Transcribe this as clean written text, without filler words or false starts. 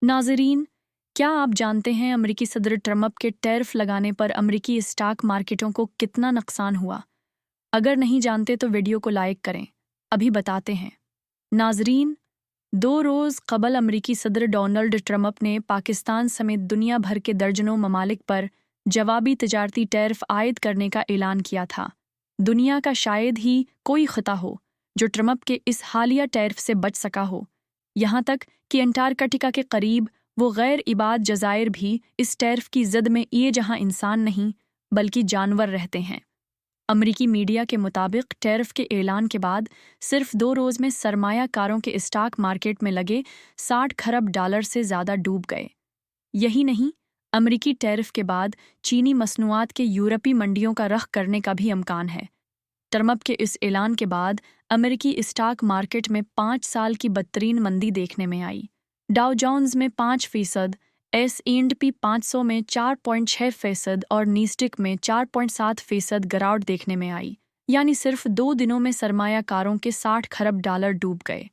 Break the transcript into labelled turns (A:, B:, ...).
A: नाज़रीन, क्या आप जानते हैं अमेरिकी सदर ट्रम्प के टैरिफ लगाने पर अमेरिकी स्टॉक मार्केटों को कितना नुकसान हुआ? अगर नहीं जानते तो वीडियो को लाइक करें। अभी बताते हैं। नाज़रीन, 2 रोज़ कबल अमेरिकी सदर डोनाल्ड ट्रम्प ने पाकिस्तान समेत दुनिया भर के दर्जनों ममालिक पर जवाबी तजारती टैरिफ आयद करने का ऐलान किया था। दुनिया का शायद ही कोई खिता हो जो ट्रम्प के इस हालिया टैरिफ से बच सका हो। यहाँ तक कि अंटार्कटिका के करीब वो गैर इबाद जज़ायर भी इस टैरिफ की ज़द में ये जहाँ इंसान नहीं बल्कि जानवर रहते हैं। अमरीकी मीडिया के मुताबिक टैरिफ के ऐलान के बाद सिर्फ 2 रोज़ में सरमायाकारों के स्टॉक मार्केट में लगे 60 खरब डॉलर से ज़्यादा डूब गए। यही नहीं, अमरीकी टैरिफ के बाद चीनी मसनूआत के यूरोपी मंडियों का रख करने का भी इम्कान है। ट्रम्प के इस ऐलान के बाद अमेरिकी स्टॉक मार्केट में 5 साल की बदतरीन मंदी देखने में आई। डाउ जोन्स में 5%, S&P 500 में 4.6% और नीस्टिक में 4.7% गिरावट देखने में आई। यानी सिर्फ 2 दिनों में सरमायाकारों के 60 खरब डॉलर डूब गए।